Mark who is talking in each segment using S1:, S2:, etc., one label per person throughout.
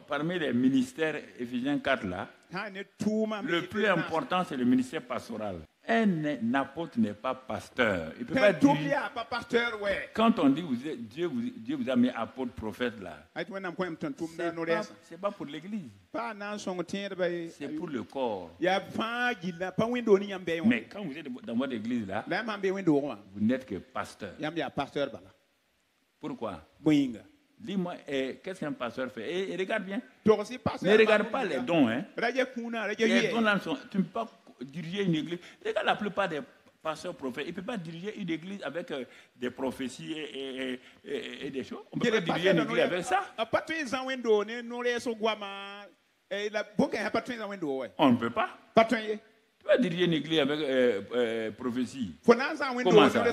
S1: parmi les ministères Éphésiens 4 là, le plus important c'est le ministère pastoral. Un apôtre n'est pas pasteur. Il peut pas dire. Quand on dit Dieu vous a mis apôtre, prophète là, c'est pas pour l'église. C'est pour le corps. Mais quand vous êtes dans votre église là, vous n'êtes que pasteur. Pourquoi? Dis-moi, qu'est-ce qu'un pasteur fait? Et regarde bien. Ne regarde pas les dons. Hein. Les dons là, tu ne peux pas diriger une église. Regarde la plupart des pasteurs prophètes. Ils ne peuvent pas diriger une église avec des prophéties et des choses. On ne peut pas diriger une église avec ça. On ne peut pas. Tu peux diriger une église avec prophétie. Comment ça?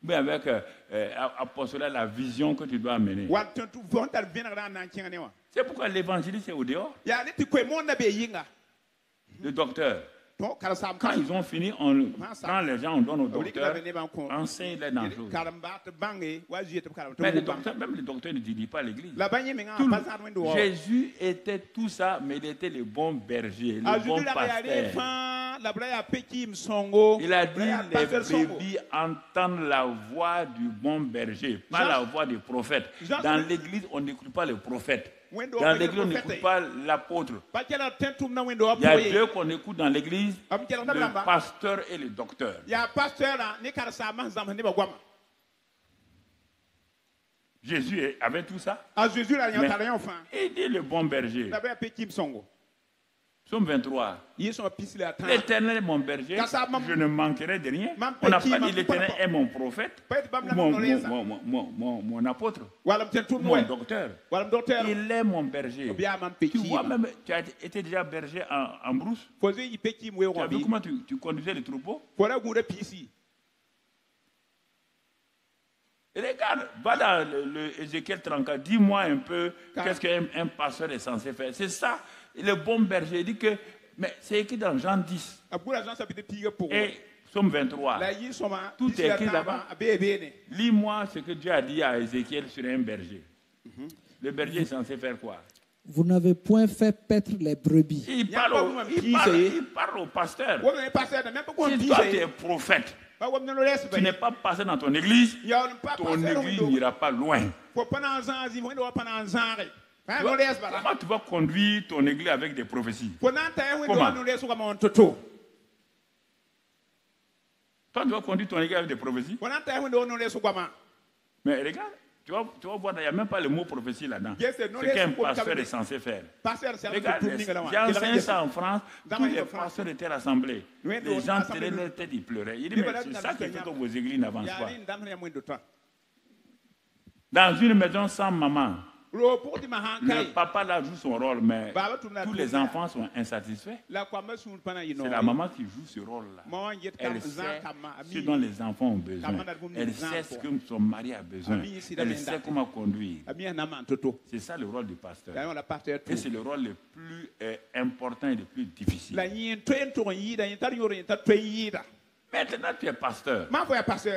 S1: Mais avec apostolat, la vision que tu dois amener. C'est pourquoi l'évangéliste est au dehors. Le docteur. Quand ils ont fini, on prend les gens, on donne au docteur, enseigne-les dans les choses. Mais même le docteur ne dirige pas l'église. Jésus était tout ça, mais il était le bon berger, le bon pasteur. Il a dit les brebis entendent la voix du bon berger, pas la voix du prophète. Dans l'église, on n'écoute pas le prophète. Dans l'église, on n'écoute pas l'apôtre. Il y a deux qu'on écoute dans l'église, le pasteur et le docteur. Jésus avait tout ça. Mais il dit le bon berger. Psaume 23. L'Éternel est mon berger, je ne manquerai de rien. On n'a pas dit l'Éternel est mon prophète, mon apôtre, mon docteur. Il est mon berger. Tu vois, même, tu as été déjà berger en brousse. Tu as vu comment tu conduisais les troupeaux? Regarde, va dans le Ézéchiel 34, dis-moi un peu qu'est-ce qu'un pasteur est censé faire. C'est ça. Le bon berger dit que, mais c'est écrit dans Jean 10 et Psaume 23. Tout est écrit là-bas. Lis-moi ce que Dieu a dit à Ézéchiel sur un berger. Le berger est censé faire quoi?
S2: Vous n'avez point fait paître les brebis.
S1: Il parle au pasteur. Si toi tu es prophète, tu n'es pas passé dans ton église n'ira pas loin. Comment tu vas conduire ton église avec des prophéties? Comment? Toi, tu vas conduire ton église avec des prophéties? Mais regarde, tu vas voir, il n'y a même pas le mot prophétie là-dedans. C'est qu'un pasteur est censé faire. Regarde, j'ai enseigné ça en France, tous les pasteurs étaient rassemblés. Les gens tenaient leur tête, ils pleuraient. Il dit, mais c'est ça qui fait que vos églises n'avancent pas. Dans une maison sans maman, le papa là joue son rôle, mais tous les enfants sont insatisfaits. C'est la maman qui joue ce rôle-là. Elle sait ce dont les enfants ont besoin. Elle sait ce que son mari a besoin. Elle sait comment conduire. C'est ça le rôle du pasteur. Et c'est le rôle le plus important et le plus difficile. Maintenant, tu es pasteur.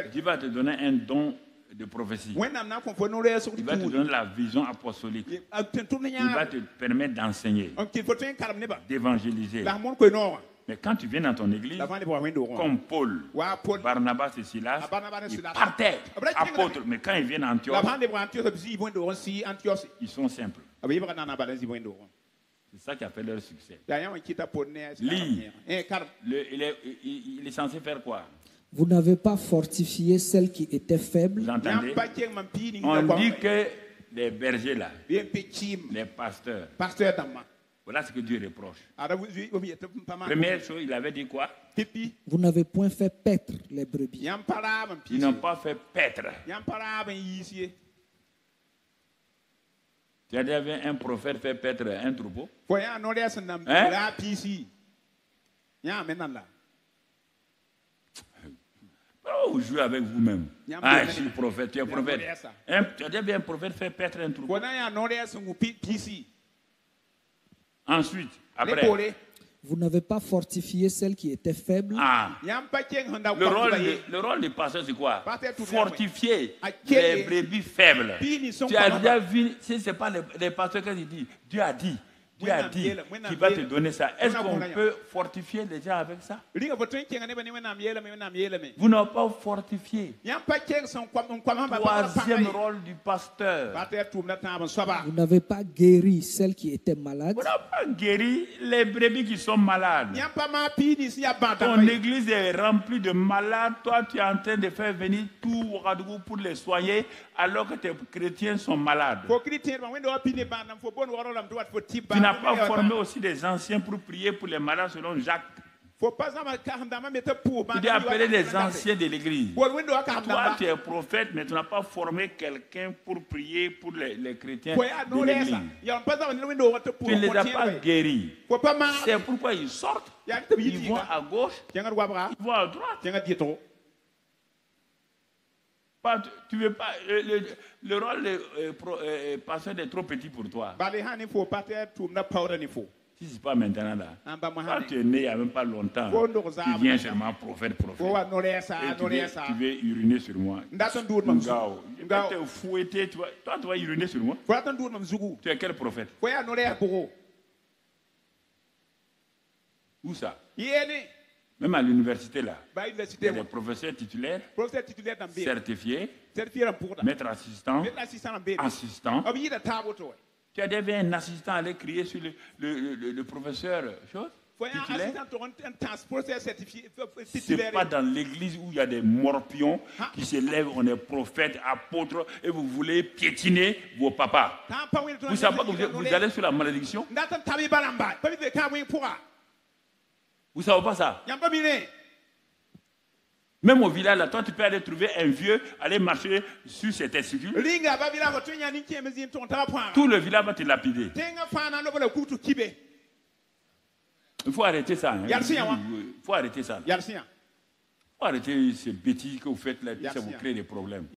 S1: Dieu va te donner un don de prophétie. Il va te donner la vision apostolique. Il va te permettre d'enseigner, d'évangéliser. Mais quand tu viens dans ton église, comme Paul, Barnabas et Silas, ils partaient apôtres. Mais quand ils viennent à Antioche, ils sont simples. C'est ça qui a fait leur succès. Lis. Il est censé faire quoi?
S2: Vous n'avez pas fortifié celles qui étaient faibles.
S1: Vous entendez? On dit que les bergers là, les pasteurs, voilà ce que Dieu reproche. Première chose, il avait dit quoi?
S2: Vous n'avez point fait paître les brebis.
S1: Ils n'ont pas fait paître. Tu as déjà vu un prophète faire paître un troupeau? Hein? Vous jouez avec vous-même. Ah, je suis prophète, tu es prophète. Tu as déjà vu un prophète faire paître un troupeau? Ensuite, après,
S2: Vous n'avez pas fortifié celle qui était faible.
S1: Le rôle du pasteur, c'est quoi? Fortifier les brebis faibles. Tu as déjà vu, si ce n'est pas les pasteurs qui disent, Dieu a dit. Dieu a dit qu'il va te donner ça. Est-ce qu'on peut fortifier les gens avec ça? Vous n'avez pas fortifié. Troisième rôle du pasteur.
S2: Vous n'avez pas guéri celle qui était malade.
S1: Vous n'avez pas guéri les brebis qui sont malades. Ton église est remplie de malades. Toi, tu es en train de faire venir tout Ouagadougou pour les soigner alors que tes chrétiens sont malades. Tu n'as pas formé aussi des anciens pour prier pour les malades selon Jacques. Tu dois appeler des anciens de l'église. Toi, tu es prophète, mais tu n'as pas formé quelqu'un pour prier pour les chrétiens de l'église. Tu ne les as pas guéris. C'est pourquoi ils sortent, ils vont à gauche, ils vont à droite. Tu veux pas, le rôle de pasteur est trop petit pour toi. Si ce n'est pas maintenant là, quand tu es né il n'y a même pas longtemps, tu viens seulement prophète. Et tu veux uriner sur moi. Quand tu es fouetté, toi tu vas uriner sur moi. Tu es quel prophète? Où ça? Même à l'université là, il y a des professeurs titulaires, certifiés, maître assistant, assistant. Tu as déjà un assistant aller crier sur le professeur titulaire. Ce n'est pas dans l'église où il y a des morpions qui se lèvent, on est prophète, apôtre, et vous voulez piétiner vos papas. Vous savez pas que vous allez sur la malédiction? Vous ne savez pas ça? Même au village, là, toi, tu peux aller trouver un vieux, aller marcher sur ses testicules. Tout le village va te lapider. Il faut arrêter ça. Il faut arrêter ça. Il faut arrêter ces bêtises que vous faites là, ça vous crée des problèmes.